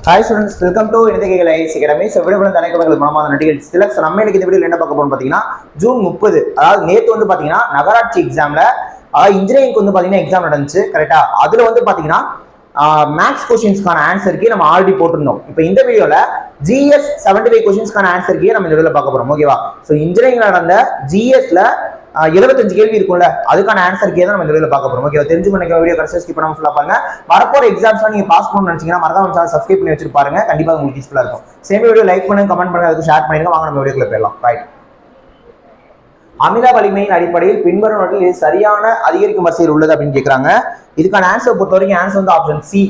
Hi students, welcome to இணையகைகள் IAS academy. விடுபடும் தனிக்கவர்கள் மனமான நடிகர் சிலக்ஸ். நம்ம இன்னைக்கு இந்த வீடியோவில் என்ன பார்க்க போறோம் பார்த்தீங்கன்னா, ஜூன் 30, அதாவது நேற்று வந்து பார்த்தீங்கன்னா நகராட்சி எக்ஸாம்ல இன்ஜினியரிங் வந்து பார்த்தீங்கன்னா எக்ஸாம் நடந்துச்சு கரெக்டா. அதுல வந்து பார்த்தீங்கன்னா மேக்ஸ் கொஸ்டின்ஸ்க்கான ஆன்சருக்கு நம்ம ஆல்ரெடி போட்டிருந்தோம். இப்போ இந்த வீடியோல ஜிஎஸ் 75 கொஸ்டின்ஸ்க்கான ஆன்சருக்கு நம்ம இந்த வீடியோல பார்க்க போறோம். ஓகேவா? ஸோ இன்ஜினியரிங் நடந்த ஜிஎஸ்ல 75 கேள்வி இருக்கும்ல, அதுக்கான ஆன்சருக்கு தான் நம்ம இந்த வீடியோல பார்க்க போறோம். ஓகே, தெரிஞ்சு பண்ணிக்க வீடியோ கடைசி ஸ்கிப் பண்ணாம ஃபுல்லா பாருங்க. வரப்போற எக்ஸாம்ஸ்லாம் நீங்க பாஸ் பண்ணணும்னு நினைச்சீங்கன்னா மறக்காம சேனல் சப்ஸ்கிரைப் பண்ணி வச்சுட்டு பாருங்க. கண்டிப்பா உங்களுக்கு யூஸ்ஃபுல்லா இருக்கும். சேம் வீடியோ லைக் பண்ணுங்க, கமெண்ட் பண்ணுங்க, அதுக்கு ஷேர் பண்ணுங்க. வாங்க நம்ம வீடியோக்குள்ள போயிடலாம். ரைட். அமில வலிமையின் அடிப்படையில் பின்வரும் நாட்டில் இது சரியான அதிகரிக்கும் வரிசையில் உள்ளது அப்படின்னு கேட்கறாங்க. இதுக்கான ஆன்சர் பொறுத்த வரைக்கும் ஆன்சர் வந்து ஆப்ஷன் சி,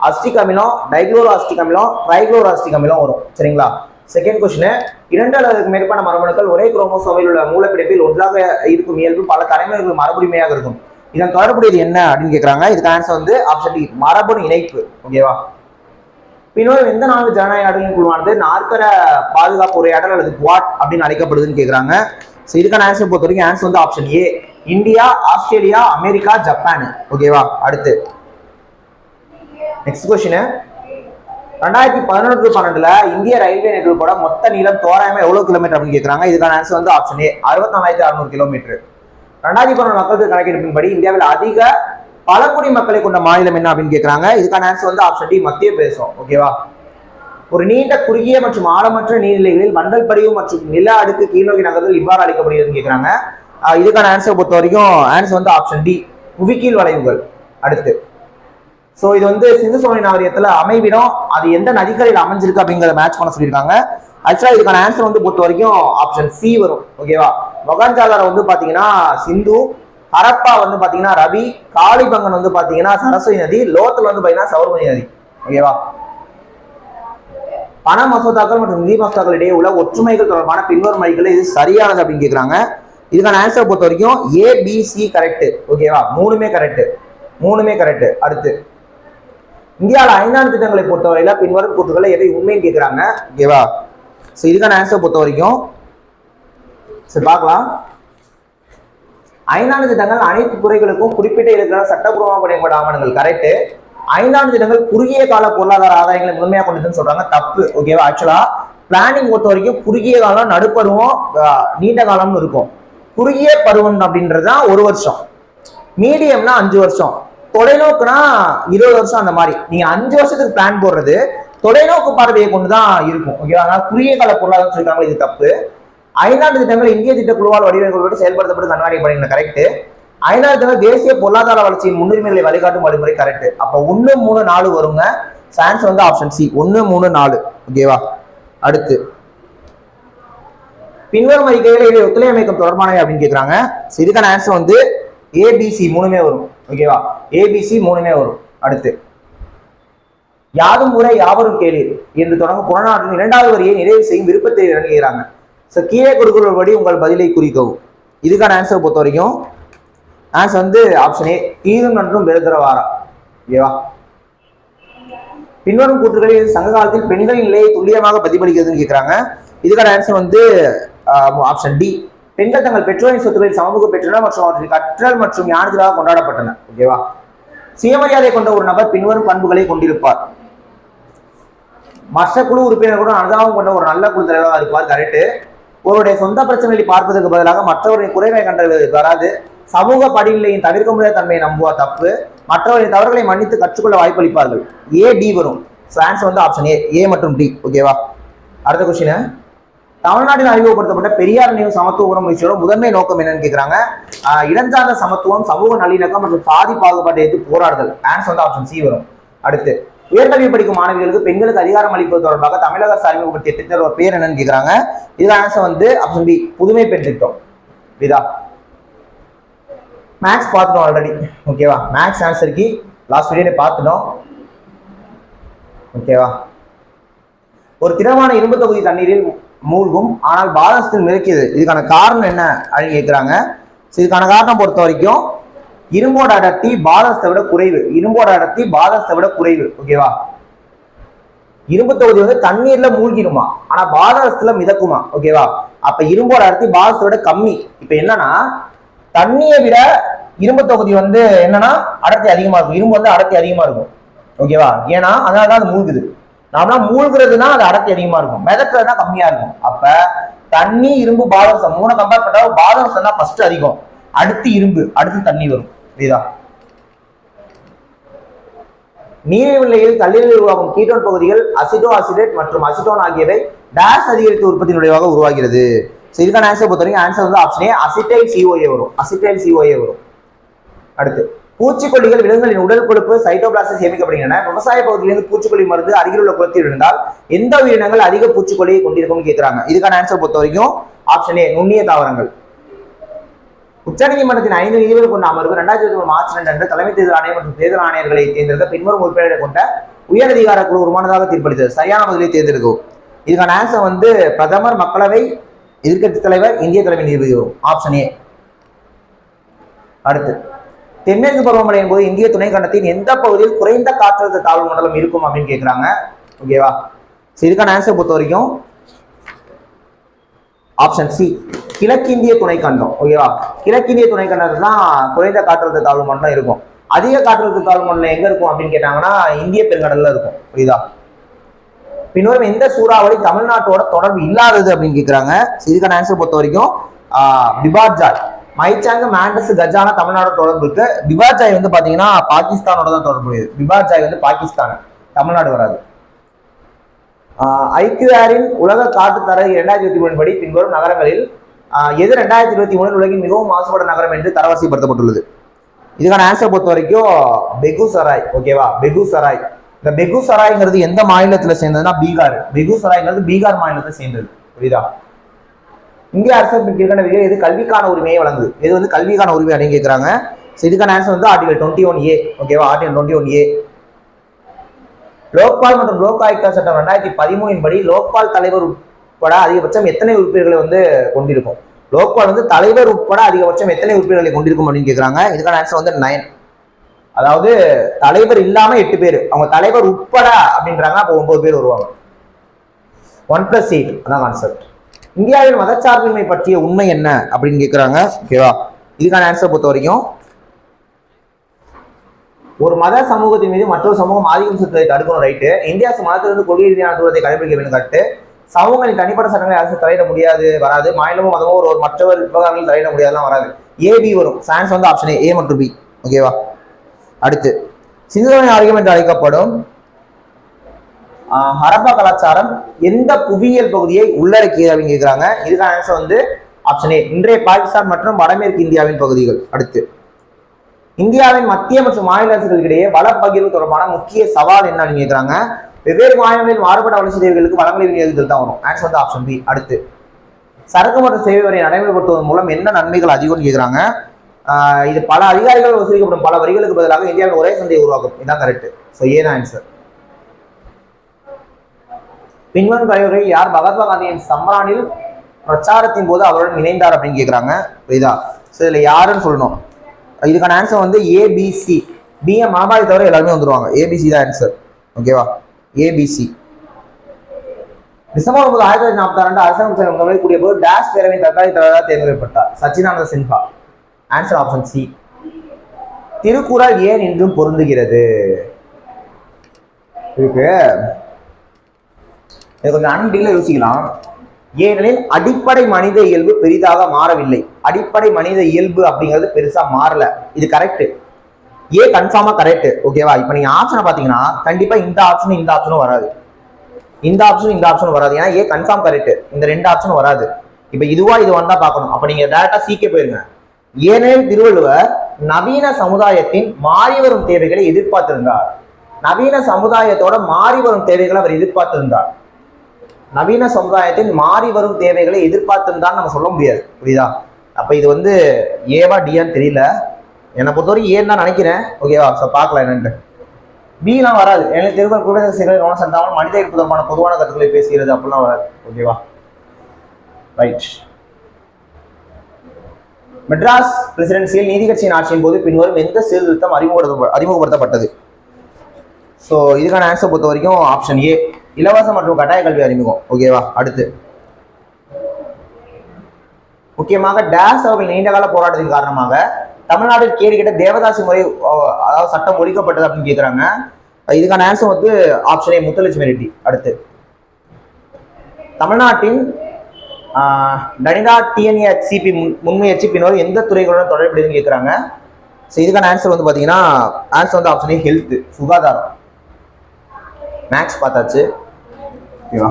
அஸ்டிக் அமிலம், டைக்ளோரோ அஸ்டிக் அமிலம், ட்ரைக்ளோரோ அஸ்டிக் அமிலம் வரும். சரிங்களா? செகண்ட் கொஸ்டின், 2 அல்லது மேற்பட்ட மரபணுக்கள் ஒரே குரோமோசோமில் உள்ள மூலப்பிணைப்பில் ஒன்றாக இருக்கும் இயல்பு பல தலைமுறைகள் மரபுரிமையாக இருக்கும். இதன் தொடர்புடையது என்ன அப்படின்னு கேட்கறாங்க. இதுக்கு ஆன்சர் வந்து ஆப்ஷன் டி, மரபணு இணைப்பு. ஓகேவா? பின்வரும் எந்த 4 ஜனநாயக நாடுகளின் குழுவானது நாற்கர பாதுகாப்பு உரையாடல் அல்லது குவாட் அப்படின்னு அழைக்கப்படுதுன்னு கேட்கறாங்க. ஸோ இதுக்கான ஆன்சர் பொறுத்த வரைக்கும் ஆன்சர் வந்து ஆப்ஷன் ஏ, இந்தியா, ஆஸ்திரேலியா, அமெரிக்கா, ஜப்பான். ஓகேவா? அடுத்து நெக்ஸ்ட் கொஸ்டின், 2011-12 இந்திய ரயில்வே நெட்வொர்க்கோட மொத்த நீளம் தோராயமா எவ்வளவு கிலோமீட்டர் அப்படின்னு கேட்கறாங்க. இதுக்கான ஆன்சர் வந்து ஆப்ஷன் ஏ, 64,600 கிலோமீட்டர். 2012 மக்கள் கணக்கெடுப்பின்படி இந்தியாவில் அதிக பழங்குடி மக்களை கொண்ட மாநிலம் என்ன அப்படின்னு கேட்கறாங்க. இதுக்கான ஆன்சர் வந்து ஆப்ஷன் டி, மத்திய பிரதேசம். ஓகேவா? ஒரு நீண்ட குறுகிய மற்றும் ஆழமற்ற நீர்நிலைகளில் மண்டல் படிவு மற்றும் நில அடுக்கு கீழ்நோக்கி நகர்தல் இவ்வாறு அழைக்கப்படுகிறதுன்னு கேட்கறாங்க. இதுக்கான ஆன்சர் பொறுத்த வரைக்கும் ஆன்சர் வந்து ஆப்ஷன் டி, புவிக்கீழ் வளைவுகள். அடுத்து ஸோ இது வந்து சிந்து சமவெளி நாகரிகத்துல அமைவிடம் அது எந்த நதிக்கரையில் அமைஞ்சிருக்கு அப்படிங்கிறத மேட்ச் பண்ண சொல்லியிருக்காங்க. ஆக்சுவலா இதுக்கான ஆன்சர் வந்து பொறுத்த வரைக்கும் ஆப்ஷன் சி வரும். ஓகேவா? மொகஞ்சாதாரோ வந்து பாத்தீங்கன்னா சிந்து, ஹரப்பா வந்து பாத்தீங்கன்னா ரவி, காளிபங்கன் வந்து பாத்தீங்கன்னா சரஸ்வதி நதி, லோத்தல் வந்து பாத்தீங்கன்னா சபர்மதி நதி. ஓகேவா? பண மசோதாக்கள் மற்றும் நிதி மசோதாக்கள் இடையே உள்ள ஒற்றுமைகள் தொடர்பான பின்வரும் வழிகள் இது சரியானது அப்படின்னு கேட்கறாங்க. இதுக்கான ஆன்சர் பொறுத்த வரைக்கும் ஏ, பி, சி கரெக்ட். ஓகேவா? மூணுமே கரெக்ட். அடுத்து இந்தியாவில் 5ஆண்டு திட்டங்களை பொறுத்தவரையில பின்வரும் கூற்றுகளை எவை உண்மைன்னு கேட்கிறாங்க. ஓகேவா? ஸோ இதுக்கான ஆன்சர் பொறுத்த வரைக்கும் சரி பார்க்கலாம். 5ஆண்டு திட்டங்கள் அனைத்து துறைகளுக்கும் குறிப்பிட்ட இலக்கான சட்டப்பூர்வமாக பணியப்பட்ட ஆவணங்கள் கரெக்ட். 5ஆண்டு திட்டங்கள் குறுகிய கால பொருளாதார ஆதாயங்களை முதன்மையாக கொண்டதுன்னு சொல்றாங்க, தப்பு. ஓகேவா? ஆக்சுவலா பிளானிங் பொறுத்த வரைக்கும் குறுகிய காலம், நடுப்பருவம், நீண்ட காலம்னு இருக்கும். குறுகிய பருவம் அப்படின்றதுதான் 1 வருஷம், மீடியம்னா 5 வருஷம், தொலைநோக்குனா 20 வருஷம். அந்த மாதிரி நீங்க 5 வருஷத்துக்கு பிளான் போடுறது தொலைநோக்கு பார்வையை கொண்டுதான் இருக்கும். ஓகேவா? அதனால குறுகிய கால பொருளாதாரம் சொல்லிருக்காங்க, இது தப்பு. 5ஆண்டு திட்டங்கள் இந்திய திட்ட குழுவால் வடிவமைக்கப்பட்டு செயல்படுத்தப்பட்டு கண்காணிக்கப்படுகிற கரெக்ட். 5ஆவது திட்டம் தேசிய பொருளாதார வளர்ச்சியின் முன்னுரிமைகளை வழிகாட்டும் வழிமுறை கரெக்ட். அப்ப 1, 3, 4 வருங்க. ஆன்சர் வந்து ஆப்ஷன் சி, 1, 3, 4. ஓகேவா? அடுத்து பின்வரும் அறிக்கைகளை ஒத்துழையமைக்கும் தொடர்பானவை அப்படின்னு கேட்கறாங்க. இதுக்கான ஆன்சர் வந்து ஏபிசி மூணுமே வரும். ஓகேவா? ஏபிசி மூணுமே வரும். அடுத்து யாதும் ஊரே யாவரும் கேளீர் என்று தொடங்கும் புறநானூற்றின் 2வது வரியை நிறைவு செய்யும் விருப்பத்தை இறங்குகிறாங்க. ஸோ கீழே கொடுக்கிறபடி உங்கள் பதிலை குறிக்கவும். இதுக்கான ஆன்சர் பொறுத்த வரைக்கும் ஆன்சர் வந்து ஆப்ஷன் ஏ, ஈரும் நன்றும் பெருதரவாரா. ஓகேவா? பின்வரும் கூற்றுகளில் சங்க காலத்தில் பெண்களின் நிலையை துல்லியமாக பிரதிபலிக்கிறதுன்னு கேட்கிறாங்க. இதுக்கான ஆன்சர் வந்து ஆப்ஷன் டி, பெண்கள் தங்கள் பெற்றோரின் சொத்துக்களில் சமூக பெற்றனர் மற்றும் அவற்றின் கற்றல் மற்றும் ஞானத்திலாக கொண்டாடப்பட்டன. ஓகேவா? சுயமரியாதை கொண்ட ஒரு நபர் பின்வரும் பண்புகளை கொண்டிருப்பார். மற்ற குழு உறுப்பினர்களுடன் அனுதாபம் கொண்ட ஒரு நல்ல குழு தலைவராக இருப்பார். கரெக்ட். ஒருவருடைய சொந்த பிரச்சனைகளை பார்ப்பதற்கு பதிலாக மற்றவரின் குறைவை கண்டறிவது வராது. சமூக படிநிலையின் தவிர்க்க முடியாத தன்மையை நம்புவார். தப்பு. மற்றவரின் தவறுகளை மன்னித்து கற்றுக்கொள்ள வாய்ப்பளிப்பார்கள். ஏ, டி வரும். ஸோ ஆன்சர் வந்து ஆப்ஷன் ஏ மற்றும் டி. ஓகேவா? அடுத்த கொஸ்டின், தமிழ்நாட்டில் அறிமுகப்படுத்தப்பட்ட பெரியார் நினைவு சமத்துவ முயற்சியோட முதன்மை நோக்கம் என்னன்னு கேட்கிறாங்க. இடஞ்சார்ந்த சமத்துவம், சமூக நல்லிணக்கம் மற்றும் சாதி பாகுபாட்டை எதிர்த்து போராடுதல். ஆன்சர் வந்து ஆப்ஷன் சி வரும். அடுத்து உயர்கல்வி படிக்கும் மாணவிகளுக்கு பெண்களுக்கு அதிகாரம் அளிப்பது தொடர்பாக தமிழக அரசு அறிமுகப்படுத்திய திட்டத்தோட பேர் என்னன்னு கேட்கிறாங்க. இதுல ஆன்சர் வந்து ஆப்ஷன் பி, புதுமை பெண் திட்டம். இதா மேக்ஸ் பார்த்துட்டோம் ஆல்ரெடி. ஓகேவா? மேக்ஸ் ஆன்சருக்கு லாஸ்ட் வீடியோல பார்த்துட்டோம். ஓகேவா? ஒரு திடமான இரும்பு தொகுதி தண்ணீரில் மூழ்கும் ஆனால் பாதத்தில் மிதக்கியது, இதுக்கான காரணம் என்ன அப்படின்னு கேட்கிறாங்க. இதுக்கான காரணம் பொறுத்த வரைக்கும் இரும்போட அடர்த்தி பாதத்தை விட குறைவு. ஓகேவா? இரும்பு தொகுதி வந்து தண்ணீர்ல மூழ்கிடுமா, ஆனா பாதத்துல மிதக்குமா. ஓகேவா? அப்ப இரும்போட அடர்த்தி பாதத்தை விட கம்மி. இப்ப என்னன்னா தண்ணியை விட இரும்பு தொகுதி வந்து என்னன்னா அடர்த்தி அதிகமா இருக்கும், இரும்பு வந்து அடர்த்தி அதிகமா இருக்கும். ஓகேவா? ஏன்னா அதனாலதான் அது மூழ்குது. நாம மூழ்கிறதுனா அது அடர்த்தி அதிகமா இருக்கும், மிதக்கிறதுனா கம்மியா இருக்கும். அப்ப தண்ணி, இரும்பு, பாதரசம் 3 கம்பேர் பண்ணா பாதரசம் தான் ஃபர்ஸ்ட் அதிகம், அடுத்து இரும்பு, அடுத்து தண்ணி வரும். இதுதான் நீரிழிவில் கல்லீரலில் உருவாகும் கீட்டோன் பகுதிகள் அசிட்டோ அசிடேட் மற்றும் அசிட்டோன் ஆகியவை டேஸ் அதிகரித்த உற்பத்தி நுழைவாக உருவாகிறது. இதுக்கான ஆன்சர் பொறுத்தவரைக்கும் ஆன்சர் வந்து ஆப்ஷன் ஏ, அசிட்டைல் சிஓஏ வரும். அசிட்டைல் சிஓஏ வரும். அடுத்து பூச்சிக்கொல்லிகள் விலங்குகளின் உடல் கொழுப்பு சைட்டோபிளாஸ்டில் சேமிக்கப்படுகின்றன. விவசாய பகுதியிலிருந்து பூச்சிக்கொல்லி மருந்து அருகில் உள்ள குளத்தில் இருந்தால் எந்த உயிரினங்கள் அதிக பூச்சிக்கொல்லியை கொண்டிருக்கும்னு கேட்கிறாங்க. இதுக்கான ஆன்சர் பொறுத்த வரைக்கும் ஆப்ஷன் ஏ, நுண்ணிய தாவரங்கள். உச்சநீதிமன்றத்தின் 5 நீதிபதிகள் கொண்ட அமர்வு 2023 மார்ச் 2 அன்று தலைமை தேர்தல் ஆணையம் மற்றும் தேர்தல் ஆணையர்களை தேர்ந்தெடுக்க பின்வரும் உறுப்பினர்களை கொண்ட உயரதிகார குழு உருவானதாக தீர்ப்பளித்தது. சரியான பதிலை தேர்ந்தெடுக்கும். இதுக்கான ஆன்சர் வந்து பிரதமர், மக்களவை, எதிர்க்கட்சி தலைவர், இந்திய தலைமை நீதிபதி வரும். Option A. அடுத்து தென்மேற்கு பருவமழையின் போது இந்திய துணைக்கண்டத்தின் எந்த பகுதியில் குறைந்த காற்றழுத்த தாழ்வு மண்டலம் இருக்கும் அப்படின்னு கேட்கிறாங்க. ஓகேவா? இதுக்கான ஆன்சர் பொறுத்த வரைக்கும் ஆப்ஷன் சி, கிழக்கிந்திய துணைக்கண்டம். ஓகேவா? கிழக்கிந்திய துணைக்கண்டத்துல தான் குறைந்த காற்றழுத்த தாழ்வு மண்டலம் இருக்கும். அதிக காற்றழுத்த தாழ்வு மண்டலம் எங்க இருக்கும் அப்படின்னு கேட்டாங்கன்னா இந்திய பெருங்கடல்ல இருக்கும். புரியுதா? பின்வரும் எந்த சூறாவளி தமிழ்நாட்டோட தொடர்பு இல்லாதது அப்படின்னு கேட்கிறாங்க. இதுக்கான ஆன்சர் பொறுத்த வரைக்கும் பிபார்ஜாய். மைச்சாங்க, மாண்டஸ், கஜானா தமிழ்நாடு தொடர்பு இருக்கு. பிபார்ஜாய் வந்து பாத்தீங்கன்னா பாகிஸ்தானோட தான் தொடர்புடையது. பிபார்ஜாய் வந்து பாகிஸ்தான், தமிழ்நாடு வராது. ஐக்கியூஆரின் உலக காற்று தர 2023 படி பின்வரும் நகரங்களில் எது 2023 உலகின் மிகவும் மாசுபட்ட நகரம் என்று தரவரிசைப்படுத்தப்பட்டுள்ளது. இதுக்கான ஆன்சர் பொறுத்த வரைக்கும் பெகுசராய். ஓகேவா? பெகுசராய். இந்த பெகுசராய்ங்கிறது எந்த மாநிலத்துல சேர்ந்ததுன்னா பீகார். பெகுசராய்ங்கிறது பீகார் மாநிலத்தை சேர்ந்தது. புரியுதா? இந்திய அரசு கீழ்கண்ட விதிகள் எது கல்விக்கான உரிமையை வழங்குது? இது வந்து கல்விக்கான உரிமை அப்படின்னு கேட்கிறாங்க. இதுக்கான ஆன்சர் வந்து ஆர்டிகல் 21A. ஓகேவா? Article 21A. லோக்பால் மற்றும் லோக் ஆயுக்தா சட்டம் 2013 படி லோக்பால் தலைவர் உட்பட அதிகபட்சம் எத்தனை உறுப்பினர்களை வந்து கொண்டிருக்கும்? லோக்பால் வந்து தலைவர் உட்பட அதிகபட்சம் எத்தனை உறுப்பினர்களை கொண்டிருக்கும் அப்படின்னு கேட்கிறாங்க. இதுக்கான ஆன்சர் வந்து 9. அதாவது தலைவர் இல்லாம 8 பேர், அவங்க தலைவர் உட்பட அப்படின்றாங்க, அப்போ 9 பேர் வருவாங்க. 1+8 அதான் கான்செப்ட். இந்தியாவின் மதச்சார்பின்மை பற்றிய உண்மை என்ன அப்படின்னு கேட்கிறாங்க. ஓகேவா? இதுக்கான ஆன்சர் பொறுத்த வரைக்கும் ஒரு மத சமூகத்தின் மீது மற்றொரு சமூகம் ஆதிக்கம் செலுத்துவதை தடுக்கணும். ரைட்டு. இந்தியா மதத்திலிருந்து கொள்கை ரீதியான தூரத்தை கடைபிடிக்க வேண்டும். கட்டு. சமூகங்களின் தனிப்பட்ட சட்டங்களை அரசு தலையிட முடியாது, வராது. மாநிலமும் மதமும் ஒரு மற்றவர் விவகாரங்கள் தலையிட முடியாதுலாம் வராது. ஏபி வரும். சான்ஸ் வந்து ஆப்ஷன் ஏ மற்றும் பி. ஓகேவா? அடுத்து சிந்துவெளி நாகரிகம் என்று அழைக்கப்படும் ஹரப்பா கலாச்சாரம் எந்த புவியியல் பகுதியை உள்ளடக்கியது அப்படின்னு கேட்கிறாங்க. இதுக்கான ஆன்சர் வந்து ஆப்ஷன் ஏ, இன்றைய பாகிஸ்தான் மற்றும் வடமேற்கு இந்தியாவின் பகுதிகள். அடுத்து இந்தியாவின் மத்திய மற்றும் மாநில அரசுகளிடையே வள பகிர்வு தொடர்பான முக்கிய சவால் என்ன அப்படின்னு கேட்கிறாங்க. வெவ்வேறு மாநிலங்களில் மாறுபட்ட வளர்ச்சி தேவைகளுக்கு வளங்களை விநியோகித்தல் தான் வரும். ஆன்சர் வந்து ஆப்ஷன் பி. அடுத்து சரக்கு மற்றும் சேவை வரியை நடைமுறைப்படுத்துவதன் மூலம் என்ன நன்மைகள் அதிகம்னு கேட்கிறாங்க. இது பல அதிகாரிகள் வசூலிக்கப்படும் பல வரிகளுக்கு பதிலாக இந்தியாவில் ஒரே சந்தையை உருவாக்கும். இதுதான் கரெக்ட். ஸோ ஏதான் ஆன்சர். பின்வரும் தலைவர்கள் யார் மகாத்மா காந்தியின் சம்ரானில் பிரச்சாரத்தின் போது அவருடன் இணைந்தார் அப்படின்னு கேட்கிறாங்க. புரியுதா? ஸோ இதுல யாருன்னு சொல்லணும். இதுக்கான ஆன்சர் வந்து ஏபிசி. பிஎம் மகாபாரதி தவிர எல்லாருமே வந்துருவாங்க. ஏபிசி தான் ஆன்சர். ஓகேவா? ஏபிசி. டிசம்பர் 9, 1942 அரசாங்கம் கூடிய போது டேஷ் பேரவையின் தற்காலிக தலைவராக தேர்ந்தெடுக்கப்பட்டார். Sachchidananda Sinha. Answer option C. Thirukkural ஏன் இன்றும் பொருந்துகிறது? இதுக்கு கொஞ்சம் அன்பில் யோசிக்கலாம். ஏனெனில் அடிப்படை மனித இயல்பு பெரிதாக மாறவில்லை. அடிப்படை மனித இயல்பு அப்படிங்கிறது பெருசா மாறல. இது கரெக்ட். ஏ கன்ஃபார்மா கரெக்ட். ஓகேவா? இப்ப நீங்க ஆப்ஷனை பாத்தீங்கன்னா கண்டிப்பா இந்த ஆப்ஷனும் வராது, இந்த ஆப்ஷனும் வராது. ஏன்னா ஏ கன்ஃபார்ம் கரெக்ட், இந்த 2 ஆப்ஷனும் வராது. இப்ப இதுவா இது வந்தா பார்க்கணும். அப்ப நீங்க டேரக்டா சீக்கே போயிருங்க. ஏனெனில் திருவள்ளுவர் நவீன சமுதாயத்தின் மாறி வரும் தேவைகளை எதிர்பார்த்திருந்தார். நவீன சமுதாயத்தோட மாறி வரும் தேவைகளை அவர் எதிர்பார்த்திருந்தார். நவீன சமுதாயத்தின் மாறி வரும் தேவைகளை எதிர்பார்த்துன்னு நம்ம சொல்ல முடியாது. புரியுதா? அப்ப இது வந்து ஏவா டியான்னு தெரியல. என்னை பொறுத்தவரைக்கும் ஏன்னு தான் நினைக்கிறேன். ஓகேவா? ஸோ பார்க்கலாம் என்னன்ட்டு. பிலாம் வராது. எனக்கு திருக்குறள் குடியரசு கவனம் செலுத்தாமல் மனித இருப்பு தொடர்பான பொதுவான கருத்துக்களை பேசுகிறது அப்படிலாம் வராது. ஓகேவா? ரைட். மெட்ராஸ் பிரசிடென்சியில் நீதி கட்சியின் ஆட்சியின் போது பின்வரும் எந்த சீர்திருத்தம் அறிமுகப்படுத்தப்பட்டது? ஸோ இதுக்கான ஆன்சர் பொறுத்த வரைக்கும் ஆப்ஷன் ஏ, இலவச மற்றும் கட்டாய கல்வி அறிமுகம். ஓகேவா? அடுத்து முக்கியமாக டேஸ் அவர்கள் நீண்டகால போராட்டத்தின் காரணமாக தமிழ்நாட்டில் கேடு கேட்ட தேவதாசி முறை, அதாவது சட்டம் ஒழிக்கப்பட்டது அப்படின்னு கேட்கிறாங்க. இதுக்கான ஆன்சர் வந்து ஆப்ஷன் ஏ முத்துலட்சுமி ரெட்டி. அடுத்து தமிழ்நாட்டின் டனிடா டிஎன்ஏஹெச்சிபி முன்முயற்சி பின்னர் எந்த துறைகளுடன் தொடர்புடையதுன்னு கேட்குறாங்க. ஸோ இதுக்கான ஆன்சர் வந்து பார்த்தீங்கன்னா ஆன்சர் வந்து ஆப்ஷன் ஏ ஹெல்த், சுகாதாரம். மேக்ஸ் பார்த்தாச்சு, ஓகேவா.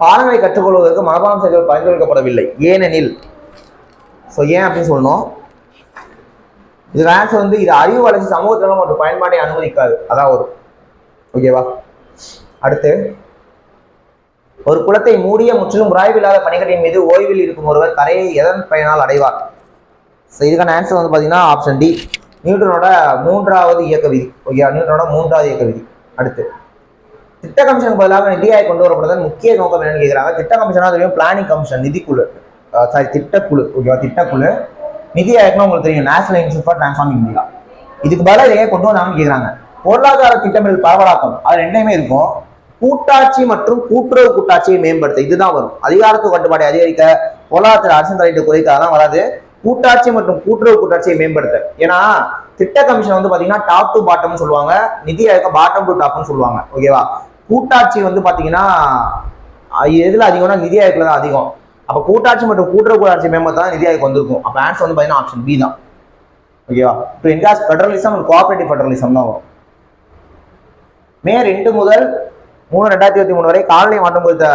பாடங்களை கற்றுக்கொள்வதற்கு மனப்பாடம் செய்தல் பரிந்துரைக்கப்படவில்லை ஏனெனில். ஸோ ஏன் அப்படின்னு சொல்லணும். இது ஆன்சர் வந்து இது அறிவு வளர்ச்சி சமூகத்திலும் மற்றும் பயன்பாட்டை அனுமதிக்காது, அதான் வரும், ஓகேவா. அடுத்து ஒரு குளத்தை மூடிய முற்றிலும் உராய்வில்லாத பனிக்கட்டின் மீது ஓய்வில் இருக்கும் ஒருவர் கரையை எதன் பயனால் அடைவார். ஸோ இதுக்கான ஆன்சர் வந்து பார்த்தீங்கன்னா ஆப்ஷன் டி, நியூட்டனோட 3வது இயக்க விதி, ஓகேவா. நியூட்டனோட 3வது இயக்க விதி. அடுத்து திட்ட கமிஷனுக்கு பதிலாக நிதி ஆயோக் கொண்டு வரப்படுவதன் முக்கிய நோக்கம் என்னன்னு கேட்குறாங்க. திட்ட கமிஷனா தெரியும், பிளானிங் கமிஷன் நிதிக்குழு, திட்டக்குழு, ஓகேவா. திட்டக்குழு. நிதி ஆயோக்னா உங்களுக்கு தெரியும், national institute for transforming India. இதுக்கு பதிலாக இதையே கொண்டு வந்தாங்கன்னு கேட்குறாங்க. பொருளாதார திட்டமிடல் பரவலாக்கம், அது ரெண்டையுமே இருக்கும். கூட்டாட்சி மற்றும் கூட்டுறவு கூட்டாட்சியை மேம்படுத்த, இதுதான் வரும். அதிகாரத்து கட்டுப்பாட்டை அதிகரிக்க, பொருளாதார அரசின் தலையீட்டு குறைக்க, அதெல்லாம் வராது. கூட்டாட்சி மற்றும் கூட்டுறவு கூட்டாட்சியை மேம்படுத்த. ஏன்னா திட்ட கமிஷன் வந்து பாத்தீங்கன்னா டாப் டு பாட்டம் சொல்லுவாங்க, நிதி ஆயோக பாட்டம் டு டாப்னு சொல்லுவாங்க, ஓகேவா. கூட்டாட்சி வந்து பாத்தீங்கன்னா எதுல அதிகம்னா நிதி ஆயோக்ல தான் அதிகம். அப்ப கூட்டாட்சி மற்றும் கூட்டுறவு கூட்டாட்சி மேம்படுத்த நிதி ஆயோக் வந்திருக்கும். அப்ப ஆன்சர் வந்து பாத்தீங்கன்னா ஆப்ஷன் பி தான், ஓகேவா. இப்போ India's federalism and cooperative federalism தான் வரும். மே 2 முதல் 3, 2023 வரை காலநிலை மாற்றம் குறித்த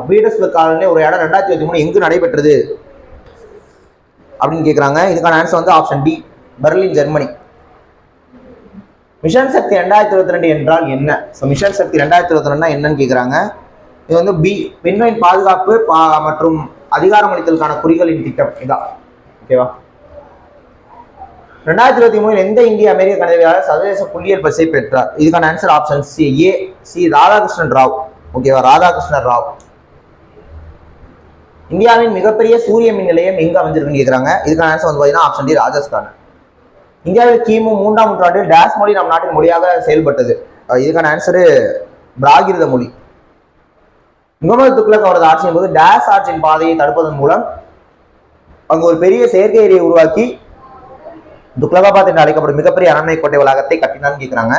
பீட்டர்ஸ்பர்க் காலநிலை உரையாடல் 2023 எங்கு நடைபெற்றது அப்படின்னு கேட்குறாங்க. இதுக்கான ஆன்சர் வந்து option D, Berlin, Germany. Mission Shakti 2022 என்றால் என்ன? ஸோ மிஷன் சக்தி 2022 என்னன்னு கேட்குறாங்க. இது வந்து பி, பெண்களின் பாதுகாப்பு மற்றும் அதிகாரமளித்தலுக்கான குறிகளின் திட்டம், இதான், ஓகேவா. 2023 எந்த இந்திய அமெரிக்க கணிதவியலாளர் சர்வதேச புள்ளியியல் பரிசை பெற்றார்? இதுக்கான ஆன்சர் ஆப்ஷன் சி, ஏ, சி ராதாகிருஷ்ணன் ராவ், ஓகேவா. ராதாகிருஷ்ணன் ராவ். இந்தியாவின் மிகப்பெரிய சூரிய மின் நிலையம் எங்க அமைஞ்சிருக்குன்னு கேட்குறாங்க. இதுக்கான ஆன்சர் வந்து பார்த்தீங்கன்னா ஆப்ஷன் டி, ராஜஸ்தான். இந்தியாவில் கிமு 3ஆம் நூற்றாண்டில் டேஷ் மொழி நம் நாட்டின் மொழியாக செயல்பட்டது. இதுக்கான ஆன்சரு பிராகிருத மொழி. முகமது துக்ளக் அவரது ஆட்சியின் போது டேஷ் ஆட்சியின் பாதையை தடுப்பதன் மூலம் அங்கு ஒரு பெரிய செயற்கை ஏரியை உருவாக்கி துக்லகாபாத் என்று அழைக்கப்படும் மிகப்பெரிய அரண்மனை கோட்டை வளாகத்தை கட்டினான்னு கேட்குறாங்க.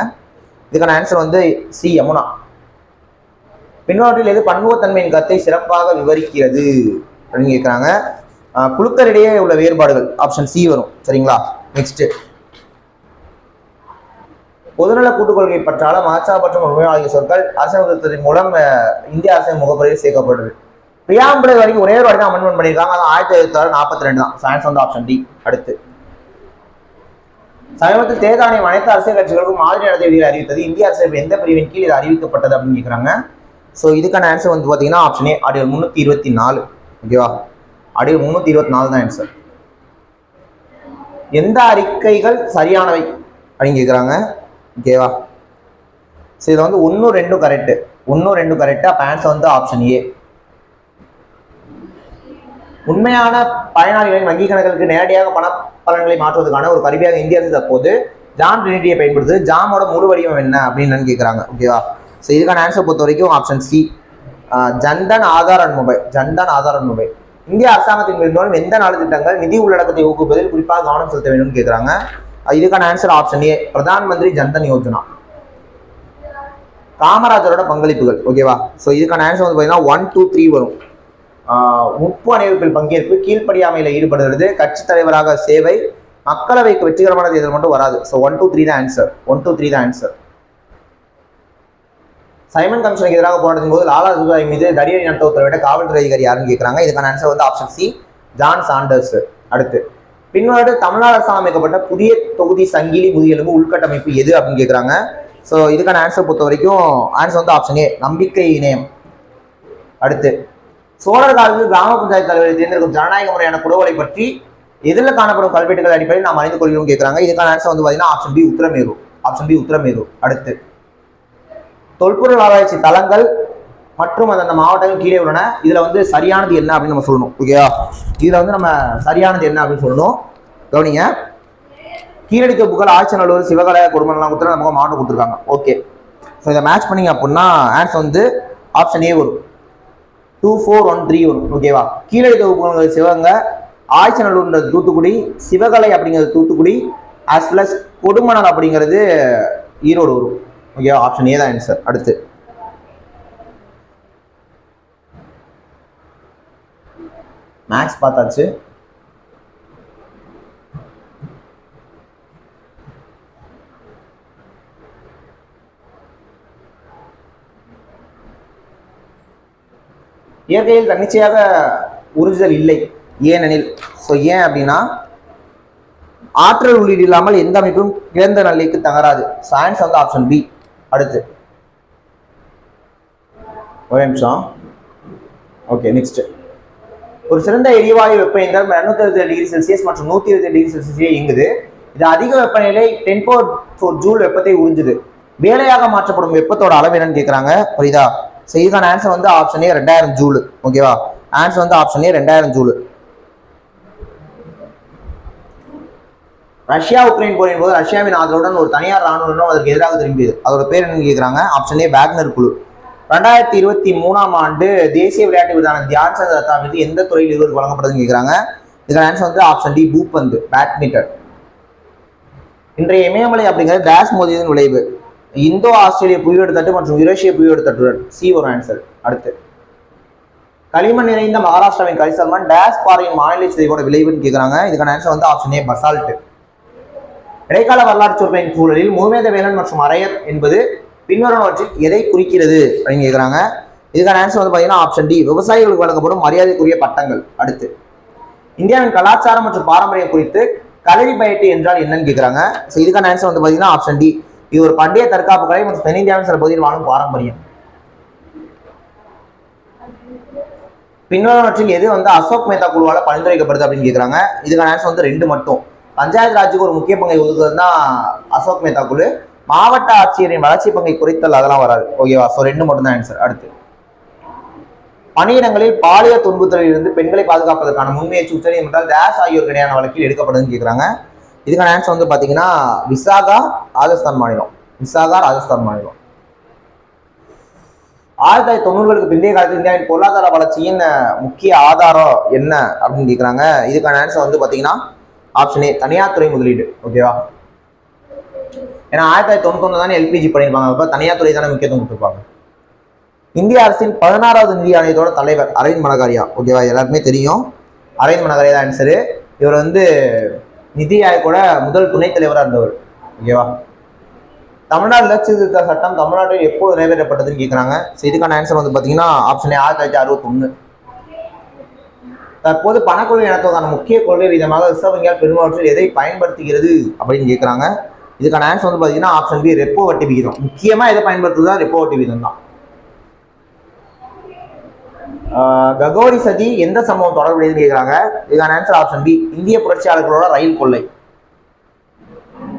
இதுக்கான ஆன்சர் வந்து சி, யமுனா. பின்னோட்டில் எது பன்முகத்தன்மையின் கருத்தை சிறப்பாக விவரிக்கிறது அப்படின்னு கேட்குறாங்க. குழுக்களிடையே உள்ள வேறுபாடுகள், ஆப்ஷன் சி வரும், சரிங்களா. நெக்ஸ்ட், பொதுநல கூட்டுக் கொள்கை பற்றால மதச்சார்பற்ற உண்மை ஆகிய சொற்கள் அரசியல் மூலம் இந்திய அரசியல் முகப்புறையில் சேர்க்கப்படுது. பிரியாம்பிளை வரைக்கும் ஒரே ஒரு வாட்டி தான் அமெண்ட்மெண்ட் பண்ணியிருக்காங்க, அது 1942 தான். ஆன்சர் வந்து ஆப்ஷன் டி. அடுத்து சமீபத்தில் தேர்தல் ஆணையம் அனைத்து அரசியல் கட்சிகளுக்கும் மாதிரி நடத்தை விதிகளை அறிவித்தது. இந்திய அரசியல் எந்த பிரிவின் கீழ் இது அறிவிக்கப்பட்டது அப்படின்னு கேட்குறாங்க. ஸோ இதுக்கான ஆன்சர் வந்து பார்த்தீங்கன்னா ஆப்ஷன் ஏ, ஆர்டிகல் 324, ஓகேவா. ஆர்டிகல் 324 தான் ஆன்சர். எந்த அறிக்கைகள் சரியானவை அப்படின்னு கேட்குறாங்க, ஓகேவா. ஸோ இதில் வந்து 1, 2 கரெக்டு, 1, 2 கரெக்டு. அப்போ ஆன்சர் வந்து ஆப்ஷன் ஏ. உண்மையான பயனாளிகளின் வங்கி கணக்குகளுக்கு நேரடியாக பண பலன்களை மாற்றுவதற்கான ஒரு கருவியாக இந்திய அரசு தற்போது ஜாம் ட்ரினிட்டியை பயன்படுத்துது. ஜாமோட முழு வடிவம் என்ன அப்படின்னு கேட்குறாங்க, ஓகேவா. ஸோ இதுக்கான ஆன்சர் பொறுத்த வரைக்கும் option C, Jan Dhan Aadhaar and mobile, Jan Dhan Aadhaar and mobile. இந்திய அரசாங்கத்தின் மீது எந்த நாடு திட்டங்கள் நிதி உள்ளடக்கத்தை ஊக்குவிப்பதில் குறிப்பாக கவனம் செலுத்த வேண்டும் கேட்குறாங்க. இதுக்கான answer option A, Pradhan Mantri Jan Dhan Yojana. காமராஜரோட பங்களிப்புகள், ஓகேவா. ஸோ இதுக்கான ஆன்சர் வந்து பார்த்தீங்கன்னா 1, 2, 3 வரும். உப்பு அணிவிப்பில் பங்கேற்பு, கீழ்ப்படியாமையில் ஈடுபடுகிறது, கட்சி தலைவராக சேவை, மக்களவைக்கு வெற்றிகரமான தேர்தல் மட்டும் வராது. ஸோ 1, 2, 3 தான் ஆன்சர். 1, 2, 3 தான் ஆன்சர். சைமன் கமிஷனுக்கு எதிராக போராடும் போது லாலா லஜபதி மீது தடியடி நடத்த உத்தரவிட்ட காவல்துறை அதிகாரி யாருன்னு கேட்குறாங்க. இதுக்கான ஆன்சர் வந்து ஆப்ஷன் சி, ஜான் சாண்டர்ஸ். அடுத்து பின்வரும் தமிழ்நாடு அரசாங்கம் அமைக்கப்பட்ட புதிய தொகுதி சங்கிலி முதுகெலும்பு உள்கட்டமைப்பு எது அப்படின்னு கேட்குறாங்க. ஸோ இதுக்கான ஆன்சர் பொறுத்த வரைக்கும் ஆன்சர் வந்து ஆப்ஷன் ஏ, நம்பிக்கை இணையம். அடுத்து சோழர் காலத்தில் கிராம பஞ்சாயத்து தலைவரை தேர்ந்தெடுக்கும் ஜனநாயக முறையான குழுவலை பற்றி எதிரில் காணப்படும் கல்வெட்டுகள் அடிப்படையில் நாம் அறிந்து கொள்கிறோம் கேட்குறாங்க. இதுக்கான ஆன்சர் வந்து பார்த்தீங்கன்னா option B, Uttaramerur. Option B, Uttaramerur. அடுத்து தொல்பொருள் ஆராய்ச்சி தளங்கள் மற்றும் அந்த மாவட்டங்கள் கீழே உள்ளன. இதுல வந்து சரியானது என்ன அப்படின்னு நம்ம சொல்லணும், ஓகேவா. இதுல வந்து நம்ம சரியானது என்ன அப்படின்னு சொல்லணும். கவனிங்க, கீழடி தொகுப்புகள், ஆட்சிநல்லூர், சிவகலை, குடும்பம்லாம் கொடுத்துட்டு நமக்கு மாவட்டம் கொடுத்துருக்காங்க. ஓகே, ஸோ இதை மேட்ச் பண்ணிங்க அப்படின்னா ஆன்சர் வந்து ஆப்ஷன் ஏ வரும். 2, 4, 1, 3 வரும், ஓகேவா. கீழடி தொகுப்புகள் சிவகங்கை, ஆய்ச்சநல்லூர்ன்றது தூத்துக்குடி, சிவகலை அப்படிங்கிறது Thoothukudi, as well as Kodumanal அப்படிங்கிறது ஈரோடு வரும். ஓகே, ஆப்ஷன் ஏ தான் ஆன்சர். அடுத்து மேக்ஸ் பார்த்தாச்சு. இயற்கையில் தன்னிச்சையாக உறிஞ்சுதல் இல்லை, ஏனெனில் ஏன் அப்படின்னா ஆற்றல் உள்ளீடு இல்லாமல் எந்த அமைப்பும் இழந்த நிலைக்கு தகராது. சயின்ஸ் வந்து ஆப்ஷன் பி. அடுத்து ஒரு நிமிஷம். Okay, next. ஒரு சிறந்த எரிவாயு வெப்ப இயந்திரம் 260°C மற்றும் 120°C இயங்குது. இது அதிக வெப்பநிலை 10⁴ ஜூல் வெப்பத்தை உறிஞ்சுது. வேலையாக மாற்றப்படும் வெப்பத்தோட அளவு என்னன்னு கேட்குறாங்க. புரியுதா? இதுக்கான ஆன்சர் வந்து ஆப்ஷன் ஏ 2000 ஜூல். ஓகேவா? ஆன்சர் வந்து ஆப்ஷன் ஏ 2000 ஜூல். ரஷ்யா உக்ரைன் போரின் போது ரஷ்யாவின் ஆதரவுடன் ஒரு தனியார் ராணுவம் அதற்கு எதிராக திரும்பியது. அதோட பேர் என்னன்னு கேட்குறாங்க. ஆப்ஷன் ஏ வேக்னர் குழு. 2023ஆம் ஆண்டு தேசிய விளையாட்டு வீரரான தியான் சந்த் ரத்தா விருது எந்த துறையில் இவருக்கு வழங்கப்படுதுன்னு கேட்குறாங்க. இதுக்கான ஆன்சர் வந்து ஆப்ஷன் டி பூப்பந்து, பேட்மிண்டன். இன்றைய இமயமலை அப்படிங்கிறது டேஷ் மோதியதன் விளைவு. இந்தோ ஆஸ்திரேலிய புவியோடு தட்டு மற்றும் யுரேஷிய புவியோடு தட்டுடன். சி ஒரு ஆன்சர். அடுத்து களிமண் நிறைந்த மகாராஷ்டிராவின் கரிசல்மன் டேஷ் பாறையின் மாநில சிதைவோட விளைவுன்னு கேட்குறாங்க. இதுக்கான ஆன்சர் வந்து ஆப்ஷன் ஏ பசால்ட். இடைக்கால வரலாற்று சொற்களின் சூழலில் முழுவேத வேலன் மற்றும் அரையர் என்பது பின்வருவனவற்றில் எதை குறிக்கிறது அப்படின்னு கேட்குறாங்க. இதுக்கான ஆன்சர் வந்து பார்த்தீங்கன்னா ஆப்ஷன் டி விவசாயிகளுக்கு வழங்கப்படும் மரியாதைக்குரிய பட்டங்கள். அடுத்து இந்தியாவின் கலாச்சாரம் மற்றும் பாரம்பரியம் குறித்து களரி பயட்டு என்றால் என்னன்னு கேட்குறாங்க. ஸோ இதுக்கான ஆன்சர் வந்து பார்த்தீங்கன்னா ஆப்ஷன் டி. இது ஒரு பண்டைய தற்காப்பு கலை மற்றும் தென்னிந்தியாவின் சில பகுதியில் வாழும் பாரம்பரியம். பின்வருவனவற்றில் எது வந்து அசோக் மேத்தா குழுவால் பரிந்துரைக்கப்படுது அப்படின்னு கேட்குறாங்க. இதுக்கான ஆன்சர் வந்து 2 மட்டும். பஞ்சாயத்து ராஜுக்கு ஒரு முக்கிய பங்கை ஒதுக்குறது தான் அசோக் மேத்தா குழு. மாவட்ட ஆட்சியரின் வளர்ச்சி பங்கை குறைத்தல் அதெல்லாம் வராது. ஓகேவா? ஸோ 2 மட்டும் தான் ஆன்சர். அடுத்து பணியிடங்களில் பாலியல் துன்புறுத்தலில் இருந்து பெண்களை பாதுகாப்பதற்கான முன்முயற்சி உச்சநீதிமன்றம் டேஷ் ஆகியோருக்கு இடையான வழக்கில் எடுக்கப்படுதுன்னு கேட்குறாங்க. இதுக்கான ஆன்சர் வந்து பார்த்தீங்கன்னா விசாகா, ராஜஸ்தான் மாநிலம். விசாகா, ராஜஸ்தான் மாநிலம். 1990களுக்கு பிந்தைய காலத்தில் இந்தியாவின் பொருளாதார வளர்ச்சியின் முக்கிய ஆதாரம் என்ன அப்படின்னு கேட்குறாங்க. இதுக்கான ஆன்சர் வந்து பார்த்தீங்கன்னா ஆப்ஷன் ஏ தனியார் துறை முதலீடு. ஓகேவா? ஏன்னா 1991 தானே எல்பிஜி பண்ணியிருப்பாங்க. அப்போ தனியார் துறை தானே முக்கியத்துவம் கொடுத்துருப்பாங்க. இந்திய அரசின் 16வது நிதி ஆணையத்தோட தலைவர் அரவிந்த் மனகாரியா. ஓகேவா? எல்லாருக்குமே தெரியும். அரவிந்த் மனகாரியா தான் ஆன்சரு. இவர் வந்து நிதி ஆயோகோட முதல் துணைத் தலைவராக இருந்தவர். ஓகேவா? தமிழ்நாடு சீர்திருத்த சட்டம் தமிழ்நாட்டில் எப்போது நிறைவேற்றப்பட்டதுன்னு கேட்குறாங்க. ஸோ இதுக்கான ஆன்சர் வந்து பார்த்தீங்கன்னா ஆப்ஷன் ஏ 1961. தற்போது பணக்கொள்கை நடத்துவதற்கான முக்கிய கொள்கை விதமாக ரிசர்வ் வங்கியால் பெரும்பாவற்றில் எதை பயன்படுத்துகிறது அப்படின்னு கேட்குறாங்க. இதுக்கான ஆன்சர் வந்து பார்த்தீங்கன்னா ஆப்ஷன் பி ரெப்போ வட்டி விகிதம். முக்கியமாக எதை பயன்படுத்துதா ரெப்போ வட்டி விகிதம் தான். ககோரி சதி எந்த சம்பவம் தொடர்புடையதுன்னு கேட்குறாங்க. இதுக்கான ஆன்சர் ஆப்ஷன் பி இந்திய புரட்சியாளர்களோட ரயில் கொள்ளை.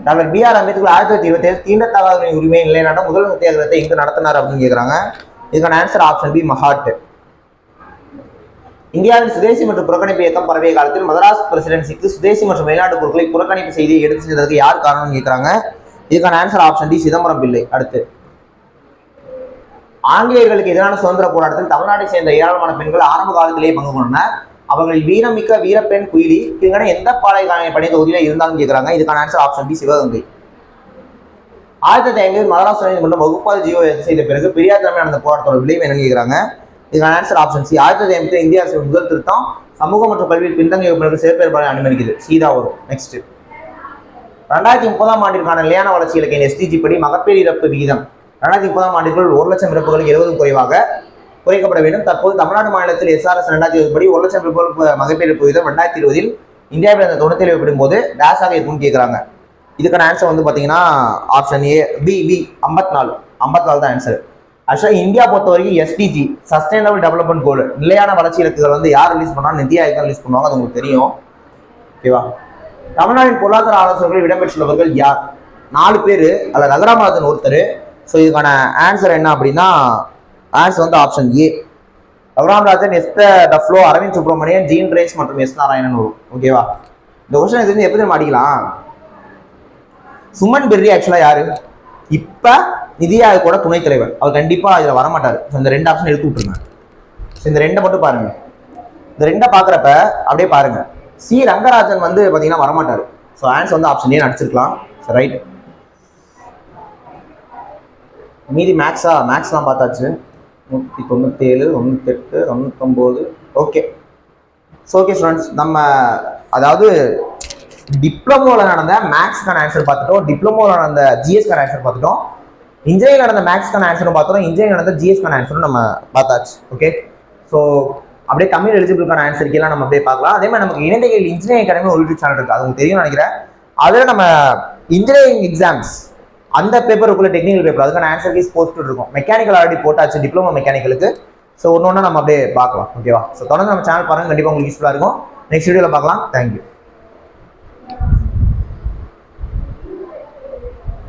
Doctor B.R. அம்பேத்கர் 1927 தீண்டத்தகாத உரிமை நிலைநாட்ட முதல் சத்தியாகிரகத்தை எங்க நடத்தினார் அப்படின்னு கேட்குறாங்க. இதுக்கான ஆன்சர் ஆப்ஷன் பி மகாட். இந்தியாவின் சுதேசி மற்றும் புறக்கணிப்பு இயக்கம் பரவிய காலத்தில் மதராஸ் பிரசிடென்சிக்கு சுதேசி மற்றும் வெளிநாட்டு பொருட்களை புறக்கணிப்பு செய்தியை எடுத்து சென்றதுக்கு யார் காரணம்னு கேட்குறாங்க. இதுக்கான answer option D Chidambaram Pillai. அடுத்து ஆங்கிலேயர்களுக்கு எதிரான சுதந்திர போராட்டத்தில் தமிழ்நாட்டை சேர்ந்த ஏராளமான பெண்கள் ஆரம்ப காலத்திலேயே பங்கு கொண்டனர். அவர்கள் வீரமிக்க வீரப்பெண் குயிலி கீழே எந்த பாளைய பணி தொகுதியில இருந்தாலும் கேட்குறாங்க. இதுக்கான answer option B Sivaganga. 1950 Madras நீதிமன்றம் வகுப்பால் ஜீவோ செய்த பிறகு பெரியார் தலைமையில் நடந்த போராட்டத்தோட விளைவு என்னன்னு கேட்குறாங்க. இதுக்கான ஆன்சர் ஆப்ஷன் சி 1950 இந்திய அரசின் முதல் திருத்தம் சமூக மற்றும் கல்வியில் பின்தங்கிய வகுப்பினருக்கு சேர்ப்பேற்பாடு அனுமதிக்குது. சீதா வரும். நெக்ஸ்ட் 2030ஆம் ஆண்டிற்கான நிலையான வளர்ச்சி இலக்கின் SDG படி மகப்பேறு இறப்பு விகிதம் 2030ஆம் ஆண்டிற்குள் 1,00,000 இறப்புகளுக்கு 70 குறைவாக குறைக்கப்பட வேண்டும். தற்போது தமிழ்நாடு மாநிலத்தில் SRS 2020 படி 1,00,000 இறப்புகளுக்கு மகப்பேறு இறப்பு விகிதம் 2020 இந்தியாவில் அந்த 97 ஒப்பிடும் போது டேஷாக இருக்கும்னு கேட்குறாங்க. இதுக்கான ஆன்சர் வந்து பார்த்தீங்கன்னா ஆப்ஷன் ஏ பி 54 தான் ஆன்சர். ஆக்சுவலாக இந்தியா பொறுத்த வரைக்கும் SDG சஸ்டைனபிள் டெவலப்மெண்ட் கோல் நிலையான வளர்ச்சி இலக்குகள் வந்து யார் ரிலீஸ் பண்ணாலும் நிதி ஆயோக் ரிலீஸ் பண்ணுவாங்க. அது உங்களுக்கு தெரியும். ஓகேவா? தமிழ்நாட்டின் பொருளாதார ஆலோசகர்கள் இடம்பெற்றுள்ளவர்கள் யார்? 4 பேர். அதில் ரகுராமராஜன் ஒருத்தர். ஸோ இதுக்கான ஆன்சர் என்ன அப்படின்னா ஆன்சர் வந்து option A Raghuram Rajan, Duflo, Arvind Subramanian, Jean Dreze மற்றும் நாராயணன் வரும். ஓகேவா? இந்த கொஸ்டின் தெரிஞ்சு எப்படி மாட்டிக்கலாம். சுமன் பெர்ரி ஆக்சுவலாக யாரு? இப்போ நிதி ஆயோகோட துணைத் தலைவர். அவர் கண்டிப்பாக இதில் வரமாட்டார். இந்த 2 ஆப்ஷன் எடுத்து விட்டுருங்க. இந்த 2 மட்டும் பாருங்க. இந்த 2 பார்க்குறப்ப அப்படியே பாருங்க. சி ரங்கராஜன் வந்து பார்த்தீங்கன்னா வரமாட்டார். ஸோ ஆன்சர் வந்து ஆப்ஷன் ஏ நடிச்சிருக்கலாம். ரைட். மீதி மேக்ஸ்லாம் பார்த்தாச்சு. 197, 98, 99. ஓகே. ஸோ ஓகே ஸ்டூடெண்ட்ஸ், நம்ம அதாவது டிப்ளமோவில் நடந்த மேக்ஸ்க்கான ஆன்சர் பார்த்துட்டோம், டிப்ளமோவில் நடந்த ஜிஎஸ்க்கான ஆன்சர் பார்த்துட்டோம், இன்ஜினியரிங் நடந்த மேக்ஸ்க்கான ஆன்சரும் பார்த்துட்டோம், இன்ஜினியரிங் நடந்த ஜிஎஸ்க்கான ஆன்சரும் நம்ம பார்த்தாச்சு. ஓகே. ஸோ அப்படியே தமிழ் எலிஜிபிளுக்கான ஆன்சர் கீழே நம்ம அப்படியே பார்க்கலாம். அதே மாதிரி நமக்கு இணையதள இன்ஜினியரிங் அகாடமி ஒரு யூடியூப் சேனல் இருக்குது, அது உங்களுக்கு தெரியும் நினைக்கிறேன். அதில் நம்ம இன்ஜினியரிங் எக்ஸாம்ஸ் அந்த பேப்பருக்குள்ள டெக்னிக்கல் பேப்பர் அதுக்கான ஆன்சர் கீஸ் போஸ்ட் இருக்கும். மெக்கானிக்கல் ஆல்ரெடி போட்டாச்சு, டிப்ளமோ மெக்கானிக்கலுக்கு. ஸோ ஒன்று நம்ம அப்படியே பார்க்கலாம். ஓகேவா? ஸோ தொடர்ந்து நம்ம சேனல் பாருங்கள், கண்டிப்பாக உங்களுக்கு யூஸ்ஃபுல்லாக இருக்கும். நெக்ஸ்ட் வீடியோவில் பார்க்கலாம். தேங்க்யூ.